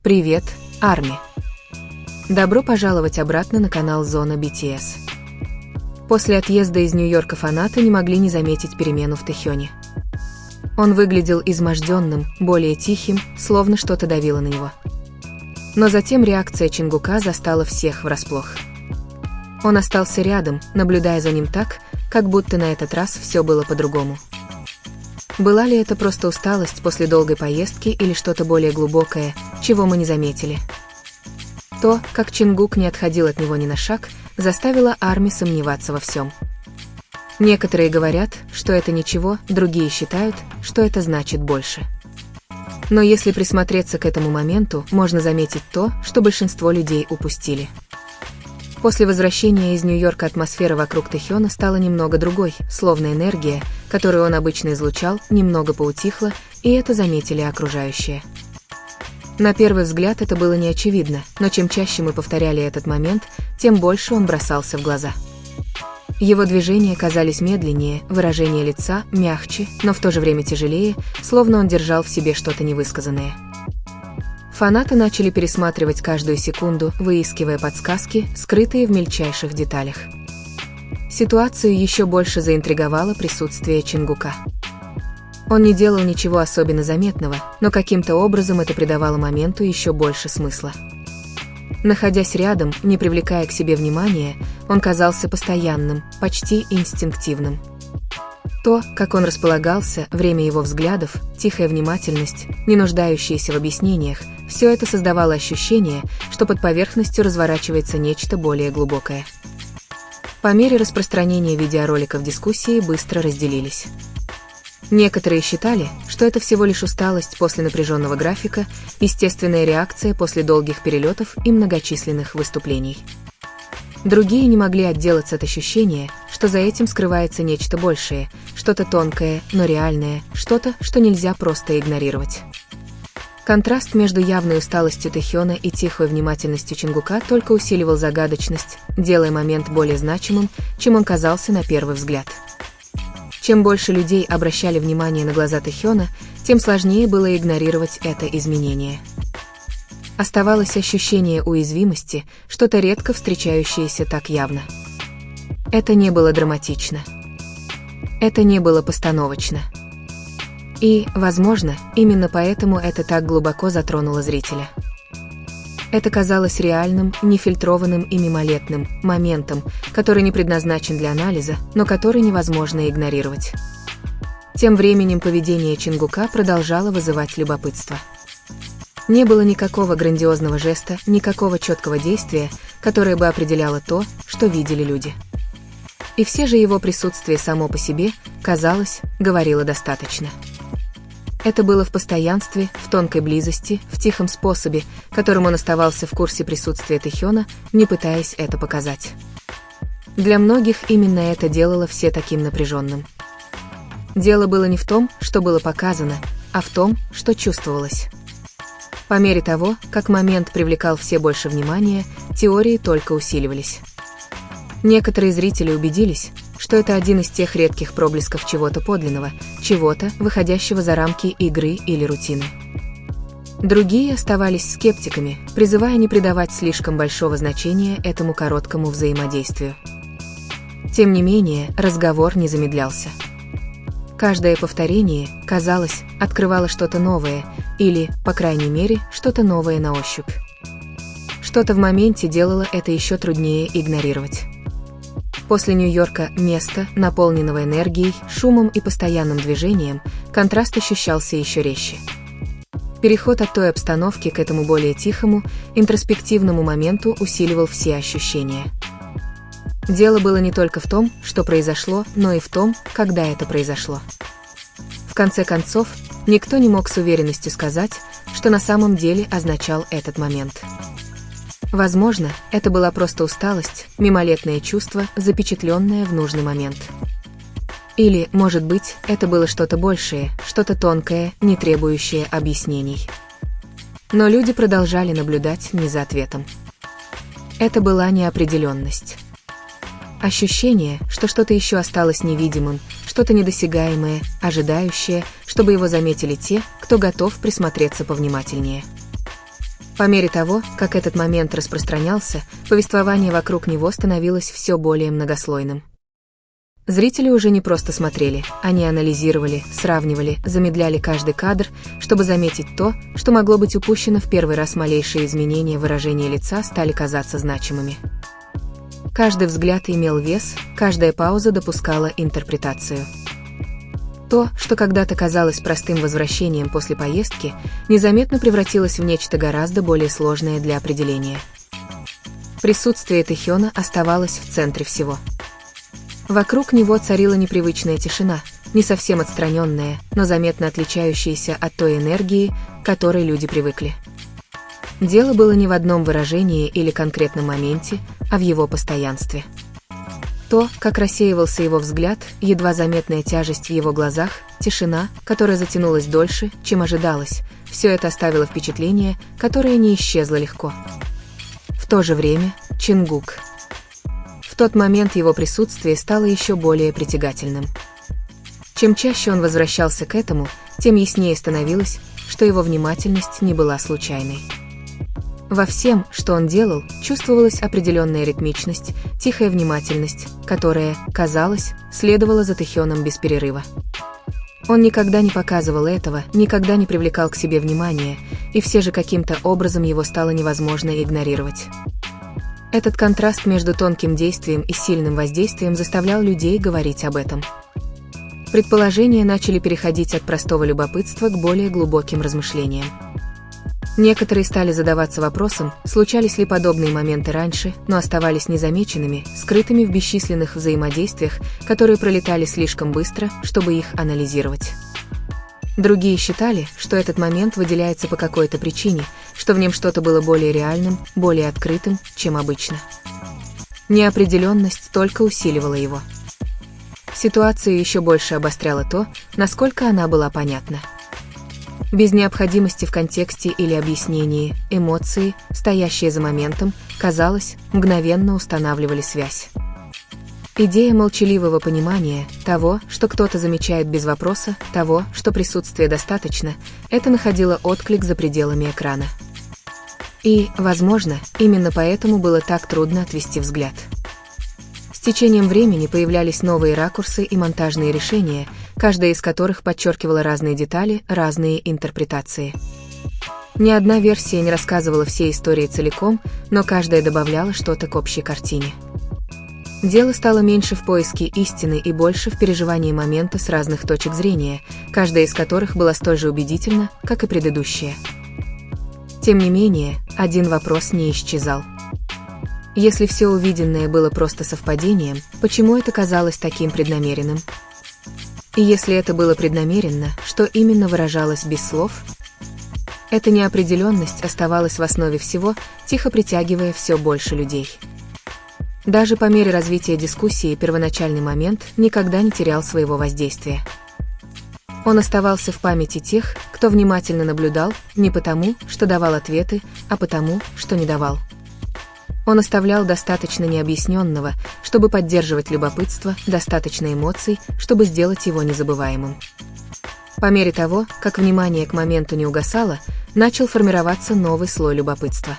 Привет, Арми! Добро пожаловать обратно на канал Зона BTS. После отъезда из Нью-Йорка фанаты не могли не заметить перемену в Тэхёне. Он выглядел изможденным, более тихим, словно что-то давило на него. Но затем реакция Чингука застала всех врасплох. Он остался рядом, наблюдая за ним так, как будто на этот раз все было по-другому. Была ли это просто усталость после долгой поездки или что-то более глубокое, чего мы не заметили? То, как Чингук не отходил от него ни на шаг, заставило Арми сомневаться во всем. Некоторые говорят, что это ничего, другие считают, что это значит больше. Но если присмотреться к этому моменту, можно заметить то, что большинство людей упустили. После возвращения из Нью-Йорка атмосфера вокруг Тэхёна стала немного другой, словно энергия, которую он обычно излучал, немного поутихла, и это заметили окружающие. На первый взгляд это было не очевидно, но чем чаще мы повторяли этот момент, тем больше он бросался в глаза. Его движения казались медленнее, выражение лица мягче, но в то же время тяжелее, словно он держал в себе что-то невысказанное. Фанаты начали пересматривать каждую секунду, выискивая подсказки, скрытые в мельчайших деталях. Ситуацию еще больше заинтриговало присутствие Чингука. Он не делал ничего особенно заметного, но каким-то образом это придавало моменту еще больше смысла. Находясь рядом, не привлекая к себе внимания, он казался постоянным, почти инстинктивным. То, как он располагался, время его взглядов, тихая внимательность, не нуждающаяся в объяснениях, все это создавало ощущение, что под поверхностью разворачивается нечто более глубокое. По мере распространения видеороликов дискуссии быстро разделились. Некоторые считали, что это всего лишь усталость после напряженного графика, естественная реакция после долгих перелетов и многочисленных выступлений. Другие не могли отделаться от ощущения, что за этим скрывается нечто большее, что-то тонкое, но реальное, что-то, что нельзя просто игнорировать. Контраст между явной усталостью Тэхёна и тихой внимательностью Чингука только усиливал загадочность, делая момент более значимым, чем он казался на первый взгляд. Чем больше людей обращали внимание на глаза Тэхёна, тем сложнее было игнорировать это изменение. Оставалось ощущение уязвимости, что-то редко встречающееся так явно. Это не было драматично. Это не было постановочно. И, возможно, именно поэтому это так глубоко затронуло зрителя. Это казалось реальным, нефильтрованным и мимолетным моментом, который не предназначен для анализа, но который невозможно игнорировать. Тем временем поведение Чингука продолжало вызывать любопытство. Не было никакого грандиозного жеста, никакого четкого действия, которое бы определяло то, что видели люди. И все же его присутствие само по себе, казалось, говорило достаточно. Это было в постоянстве, в тонкой близости, в тихом способе, которым он оставался в курсе присутствия Тэхёна, не пытаясь это показать. Для многих именно это делало все таким напряженным. Дело было не в том, что было показано, а в том, что чувствовалось. По мере того, как момент привлекал все больше внимания, теории только усиливались. Некоторые зрители убедились, что это один из тех редких проблесков чего-то подлинного, чего-то, выходящего за рамки игры или рутины. Другие оставались скептиками, призывая не придавать слишком большого значения этому короткому взаимодействию. Тем не менее, разговор не замедлялся. Каждое повторение, казалось, открывало что-то новое, или, по крайней мере, что-то новое на ощупь. Что-то в моменте делало это еще труднее игнорировать. После Нью-Йорка, места, наполненного энергией, шумом и постоянным движением, контраст ощущался еще резче. Переход от той обстановки к этому более тихому, интроспективному моменту усиливал все ощущения. Дело было не только в том, что произошло, но и в том, когда это произошло. В конце концов, никто не мог с уверенностью сказать, что на самом деле означал этот момент. Возможно, это была просто усталость, мимолетное чувство, запечатленное в нужный момент. Или, может быть, это было что-то большее, что-то тонкое, не требующее объяснений. Но люди продолжали наблюдать не за ответом. Это была неопределенность. Ощущение, что что-то еще осталось невидимым, что-то недосягаемое, ожидающее, чтобы его заметили те, кто готов присмотреться повнимательнее. По мере того, как этот момент распространялся, повествование вокруг него становилось все более многослойным. Зрители уже не просто смотрели, они анализировали, сравнивали, замедляли каждый кадр, чтобы заметить то, что могло быть упущено в первый раз. Малейшие изменения выражения лица стали казаться значимыми. Каждый взгляд имел вес, каждая пауза допускала интерпретацию. То, что когда-то казалось простым возвращением после поездки, незаметно превратилось в нечто гораздо более сложное для определения. Присутствие Тэхёна оставалось в центре всего. Вокруг него царила непривычная тишина, не совсем отстраненная, но заметно отличающаяся от той энергии, к которой люди привыкли. Дело было не в одном выражении или конкретном моменте, а в его постоянстве. То, как рассеивался его взгляд, едва заметная тяжесть в его глазах, тишина, которая затянулась дольше, чем ожидалось, все это оставило впечатление, которое не исчезло легко. В то же время, Чингук. В тот момент его присутствие стало еще более притягательным. Чем чаще он возвращался к этому, тем яснее становилось, что его внимательность не была случайной. Во всем, что он делал, чувствовалась определенная ритмичность, тихая внимательность, которая, казалось, следовала за Тэхёном без перерыва. Он никогда не показывал этого, никогда не привлекал к себе внимания, и все же каким-то образом его стало невозможно игнорировать. Этот контраст между тонким действием и сильным воздействием заставлял людей говорить об этом. Предположения начали переходить от простого любопытства к более глубоким размышлениям. Некоторые стали задаваться вопросом, случались ли подобные моменты раньше, но оставались незамеченными, скрытыми в бесчисленных взаимодействиях, которые пролетали слишком быстро, чтобы их анализировать. Другие считали, что этот момент выделяется по какой-то причине, что в нем что-то было более реальным, более открытым, чем обычно. Неопределенность только усиливала его. Ситуацию еще больше обостряло то, насколько она была понятна. Без необходимости в контексте или объяснении, эмоции, стоящие за моментом, казалось, мгновенно устанавливали связь. Идея молчаливого понимания, того, что кто-то замечает без вопроса, того, что присутствия достаточно, это находило отклик за пределами экрана. И, возможно, именно поэтому было так трудно отвести взгляд. С течением времени появлялись новые ракурсы и монтажные решения, каждая из которых подчеркивала разные детали, разные интерпретации. Ни одна версия не рассказывала всей истории целиком, но каждая добавляла что-то к общей картине. Дело стало меньше в поиске истины и больше в переживании момента с разных точек зрения, каждая из которых была столь же убедительна, как и предыдущая. Тем не менее, один вопрос не исчезал. Если все увиденное было просто совпадением, почему это казалось таким преднамеренным? И если это было преднамеренно, что именно выражалось без слов? Эта неопределенность оставалась в основе всего, тихо притягивая все больше людей. Даже по мере развития дискуссии первоначальный момент никогда не терял своего воздействия. Он оставался в памяти тех, кто внимательно наблюдал, не потому, что давал ответы, а потому, что не давал. Он оставлял достаточно необъясненного, чтобы поддерживать любопытство, достаточно эмоций, чтобы сделать его незабываемым. По мере того, как внимание к моменту не угасало, начал формироваться новый слой любопытства.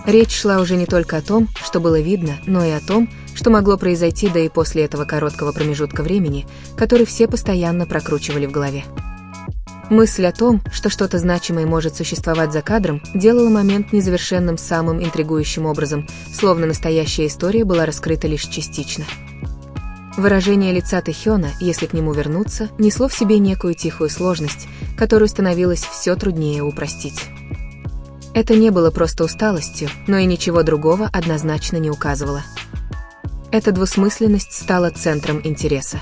Речь шла уже не только о том, что было видно, но и о том, что могло произойти да и после этого короткого промежутка времени, который все постоянно прокручивали в голове. Мысль о том, что что-то значимое может существовать за кадром, делала момент незавершенным самым интригующим образом, словно настоящая история была раскрыта лишь частично. Выражение лица Тэхёна, если к нему вернуться, несло в себе некую тихую сложность, которую становилось все труднее упростить. Это не было просто усталостью, но и ничего другого однозначно не указывало. Эта двусмысленность стала центром интереса.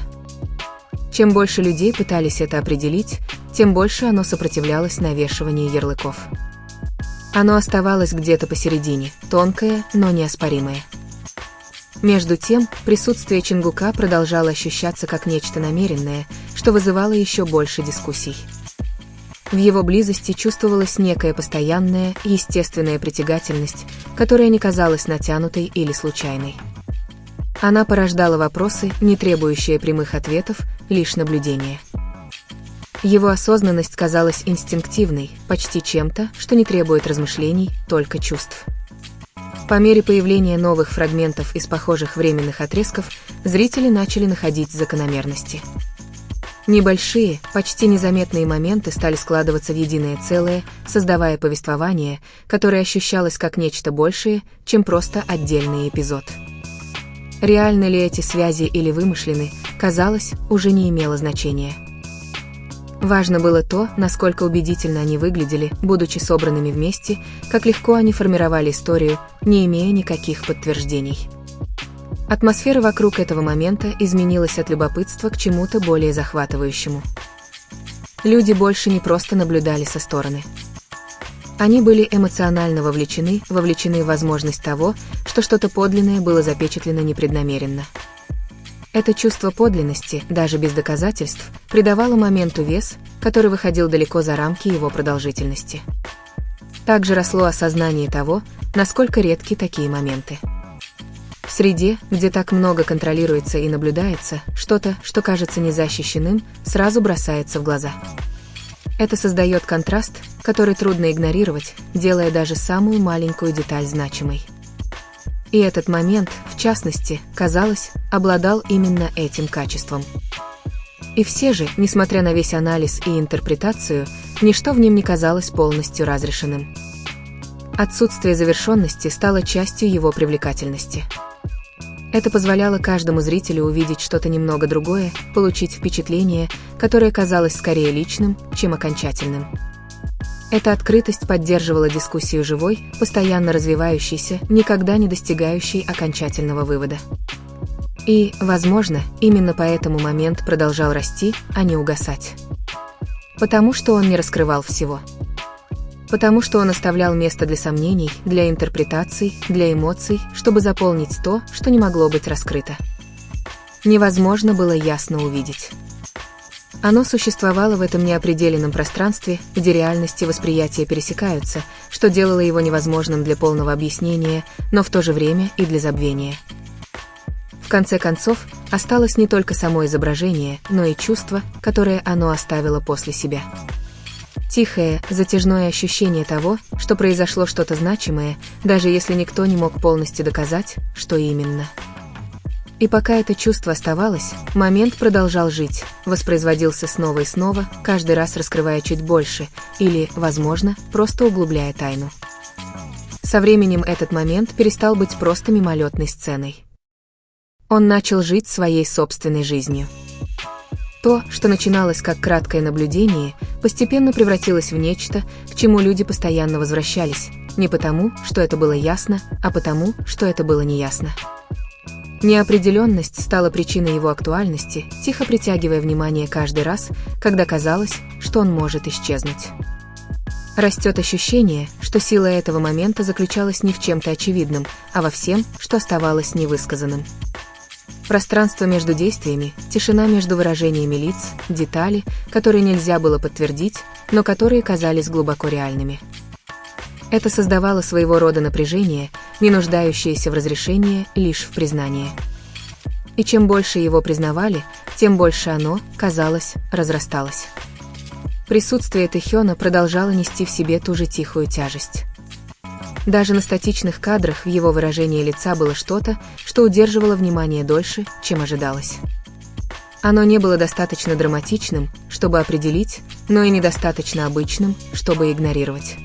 Чем больше людей пытались это определить, тем больше оно сопротивлялось навешиванию ярлыков. Оно оставалось где-то посередине, тонкое, но неоспоримое. Между тем, присутствие Чингука продолжало ощущаться как нечто намеренное, что вызывало еще больше дискуссий. В его близости чувствовалась некая постоянная, естественная притягательность, которая не казалась натянутой или случайной. Она порождала вопросы, не требующие прямых ответов, лишь наблюдения. Его осознанность казалась инстинктивной, почти чем-то, что не требует размышлений, только чувств. По мере появления новых фрагментов из похожих временных отрезков, зрители начали находить закономерности. Небольшие, почти незаметные моменты стали складываться в единое целое, создавая повествование, которое ощущалось как нечто большее, чем просто отдельный эпизод. Реальны ли эти связи или вымышлены, казалось, уже не имело значения. Важно было то, насколько убедительно они выглядели, будучи собранными вместе, как легко они формировали историю, не имея никаких подтверждений. Атмосфера вокруг этого момента изменилась от любопытства к чему-то более захватывающему. Люди больше не просто наблюдали со стороны. Они были эмоционально вовлечены в возможность того, что что-то подлинное было запечатлено непреднамеренно. Это чувство подлинности, даже без доказательств, придавало моменту вес, который выходил далеко за рамки его продолжительности. Также росло осознание того, насколько редки такие моменты. В среде, где так много контролируется и наблюдается, что-то, что кажется незащищенным, сразу бросается в глаза. Это создает контраст, который трудно игнорировать, делая даже самую маленькую деталь значимой. И этот момент, в частности, казалось, обладал именно этим качеством. И все же, несмотря на весь анализ и интерпретацию, ничто в нем не казалось полностью разрешенным. Отсутствие завершенности стало частью его привлекательности. Это позволяло каждому зрителю увидеть что-то немного другое, получить впечатление, которое казалось скорее личным, чем окончательным. Эта открытость поддерживала дискуссию живой, постоянно развивающейся, никогда не достигающей окончательного вывода. И, возможно, именно поэтому момент продолжал расти, а не угасать. Потому что он не раскрывал всего. Потому что он оставлял место для сомнений, для интерпретаций, для эмоций, чтобы заполнить то, что не могло быть раскрыто. Невозможно было ясно увидеть. Оно существовало в этом неопределенном пространстве, где реальность и восприятие пересекаются, что делало его невозможным для полного объяснения, но в то же время и для забвения. В конце концов, осталось не только само изображение, но и чувство, которое оно оставило после себя. Тихое, затяжное ощущение того, что произошло что-то значимое, даже если никто не мог полностью доказать, что именно. И пока это чувство оставалось, момент продолжал жить, воспроизводился снова и снова, каждый раз раскрывая чуть больше, или, возможно, просто углубляя тайну. Со временем этот момент перестал быть просто мимолетной сценой. Он начал жить своей собственной жизнью. То, что начиналось как краткое наблюдение, постепенно превратилось в нечто, к чему люди постоянно возвращались, не потому, что это было ясно, а потому, что это было неясно. Неопределенность стала причиной его актуальности, тихо притягивая внимание каждый раз, когда казалось, что он может исчезнуть. Растет ощущение, что сила этого момента заключалась не в чем-то очевидном, а во всем, что оставалось невысказанным. Пространство между действиями, тишина между выражениями лиц, детали, которые нельзя было подтвердить, но которые казались глубоко реальными. Это создавало своего рода напряжение, не нуждающееся в разрешении, лишь в признании. И чем больше его признавали, тем больше оно, казалось, разрасталось. Присутствие Тэхёна продолжало нести в себе ту же тихую тяжесть. Даже на статичных кадрах в его выражении лица было что-то, что удерживало внимание дольше, чем ожидалось. Оно не было достаточно драматичным, чтобы определить, но и недостаточно обычным, чтобы игнорировать.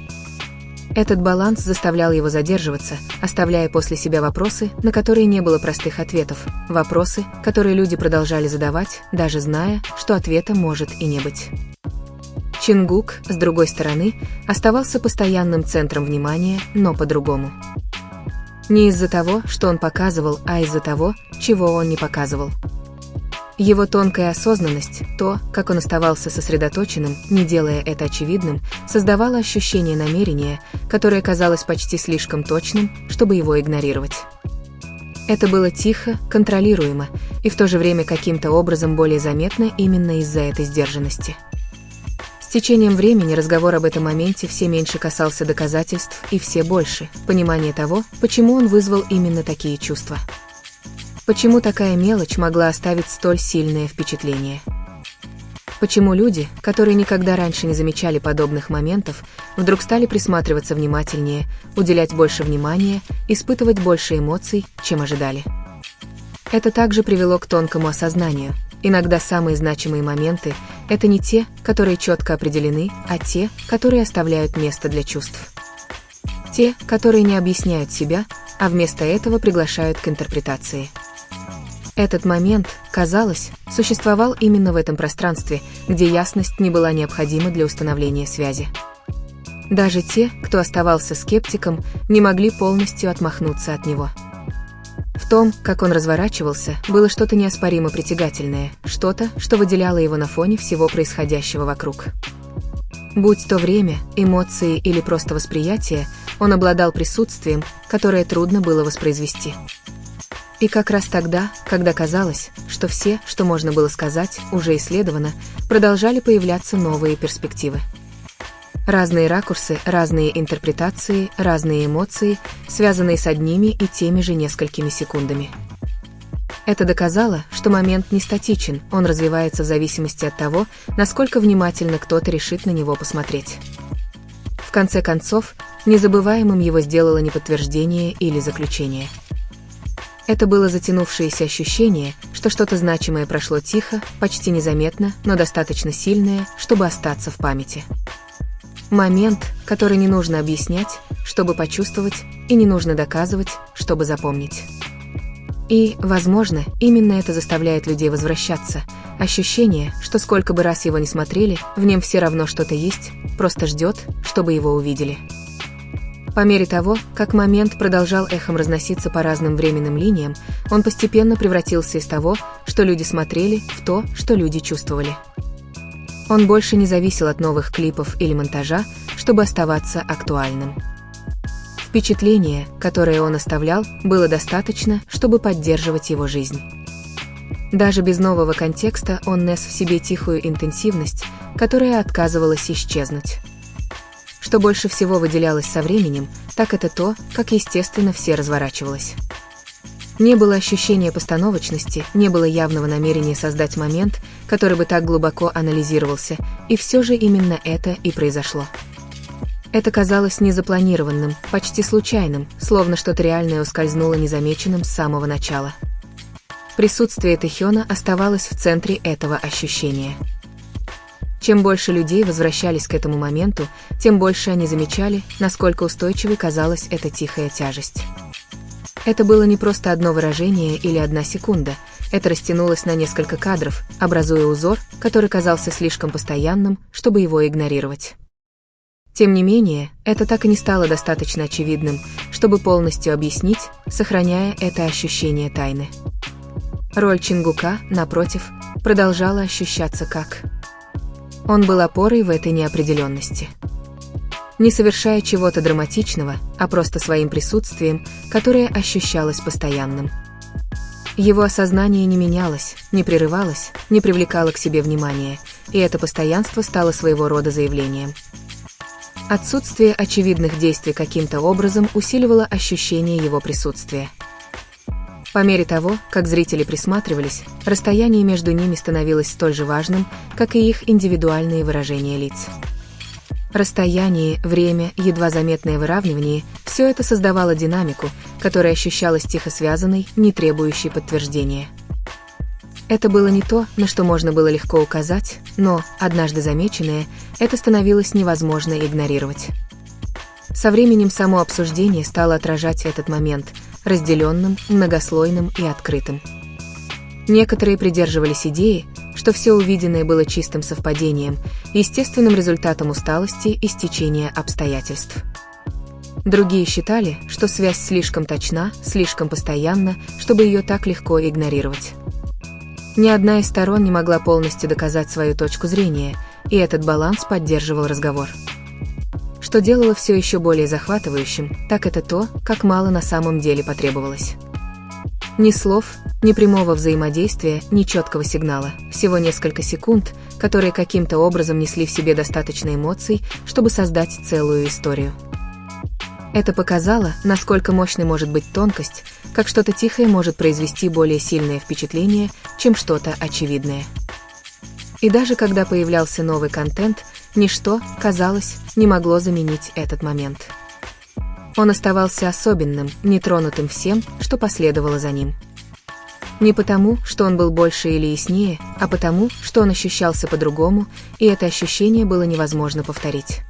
Этот баланс заставлял его задерживаться, оставляя после себя вопросы, на которые не было простых ответов, вопросы, которые люди продолжали задавать, даже зная, что ответа может и не быть. Чингук, с другой стороны, оставался постоянным центром внимания, но по-другому. Не из-за того, что он показывал, а из-за того, чего он не показывал. Его тонкая осознанность, то, как он оставался сосредоточенным, не делая это очевидным, создавало ощущение намерения, которое казалось почти слишком точным, чтобы его игнорировать. Это было тихо, контролируемо, и в то же время каким-то образом более заметно именно из-за этой сдержанности. С течением времени разговор об этом моменте все меньше касался доказательств и все больше понимания того, почему он вызвал именно такие чувства. Почему такая мелочь могла оставить столь сильное впечатление? Почему люди, которые никогда раньше не замечали подобных моментов, вдруг стали присматриваться внимательнее, уделять больше внимания, испытывать больше эмоций, чем ожидали? Это также привело к тонкому осознанию. Иногда самые значимые моменты – это не те, которые четко определены, а те, которые оставляют место для чувств. Те, которые не объясняют себя, а вместо этого приглашают к интерпретации. Этот момент, казалось, существовал именно в этом пространстве, где ясность не была необходима для установления связи. Даже те, кто оставался скептиком, не могли полностью отмахнуться от него. В том, как он разворачивался, было что-то неоспоримо притягательное, что-то, что выделяло его на фоне всего происходящего вокруг. Будь то время, эмоции или просто восприятие, он обладал присутствием, которое трудно было воспроизвести. И как раз тогда, когда казалось, что все, что можно было сказать, уже исследовано, продолжали появляться новые перспективы. Разные ракурсы, разные интерпретации, разные эмоции, связанные с одними и теми же несколькими секундами. Это доказало, что момент не статичен, он развивается в зависимости от того, насколько внимательно кто-то решит на него посмотреть. В конце концов, незабываемым его сделало не подтверждение или заключение. Это было затянувшееся ощущение, что что-то значимое прошло тихо, почти незаметно, но достаточно сильное, чтобы остаться в памяти. Момент, который не нужно объяснять, чтобы почувствовать, и не нужно доказывать, чтобы запомнить. И, возможно, именно это заставляет людей возвращаться. Ощущение, что сколько бы раз его ни смотрели, в нем все равно что-то есть, просто ждет, чтобы его увидели. По мере того, как момент продолжал эхом разноситься по разным временным линиям, он постепенно превратился из того, что люди смотрели, в то, что люди чувствовали. Он больше не зависел от новых клипов или монтажа, чтобы оставаться актуальным. Впечатление, которое он оставлял, было достаточно, чтобы поддерживать его жизнь. Даже без нового контекста он нес в себе тихую интенсивность, которая отказывалась исчезнуть. Что больше всего выделялось со временем, так это то, как естественно все разворачивалось. Не было ощущения постановочности, не было явного намерения создать момент, который бы так глубоко анализировался, и все же именно это и произошло. Это казалось незапланированным, почти случайным, словно что-то реальное ускользнуло незамеченным с самого начала. Присутствие Тэхёна оставалось в центре этого ощущения. Чем больше людей возвращались к этому моменту, тем больше они замечали, насколько устойчивой казалась эта тихая тяжесть. Это было не просто одно выражение или одна секунда, это растянулось на несколько кадров, образуя узор, который казался слишком постоянным, чтобы его игнорировать. Тем не менее, это так и не стало достаточно очевидным, чтобы полностью объяснить, сохраняя это ощущение тайны. Роль Чингука, напротив, продолжала ощущаться как... Он был опорой в этой неопределенности. Не совершая чего-то драматичного, а просто своим присутствием, которое ощущалось постоянным. Его осознание не менялось, не прерывалось, не привлекало к себе внимания, и это постоянство стало своего рода заявлением. Отсутствие очевидных действий каким-то образом усиливало ощущение его присутствия. По мере того, как зрители присматривались, расстояние между ними становилось столь же важным, как и их индивидуальные выражения лиц. Расстояние, время, едва заметное выравнивание – все это создавало динамику, которая ощущалась тихо связанной, не требующей подтверждения. Это было не то, на что можно было легко указать, но, однажды замеченное, это становилось невозможно игнорировать. Со временем само обсуждение стало отражать этот момент, разделенным, многослойным и открытым. Некоторые придерживались идеи, что все увиденное было чистым совпадением, естественным результатом усталости и стечения обстоятельств. Другие считали, что связь слишком точна, слишком постоянна, чтобы ее так легко игнорировать. Ни одна из сторон не могла полностью доказать свою точку зрения, и этот баланс поддерживал разговор. Что делало все еще более захватывающим, так это то, как мало на самом деле потребовалось. Ни слов, ни прямого взаимодействия, ни четкого сигнала, всего несколько секунд, которые каким-то образом несли в себе достаточно эмоций, чтобы создать целую историю. Это показало, насколько мощной может быть тонкость, как что-то тихое может произвести более сильное впечатление, чем что-то очевидное. И даже когда появлялся новый контент, ничто, казалось, не могло заменить этот момент. Он оставался особенным, нетронутым всем, что последовало за ним. Не потому, что он был больше или яснее, а потому, что он ощущался по-другому, и это ощущение было невозможно повторить.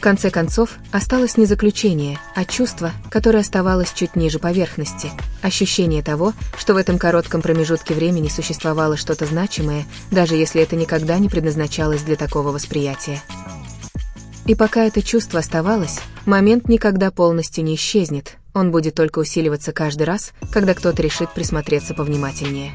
В конце концов, осталось не заключение, а чувство, которое оставалось чуть ниже поверхности, ощущение того, что в этом коротком промежутке времени существовало что-то значимое, даже если это никогда не предназначалось для такого восприятия. И пока это чувство оставалось, момент никогда полностью не исчезнет, он будет только усиливаться каждый раз, когда кто-то решит присмотреться повнимательнее.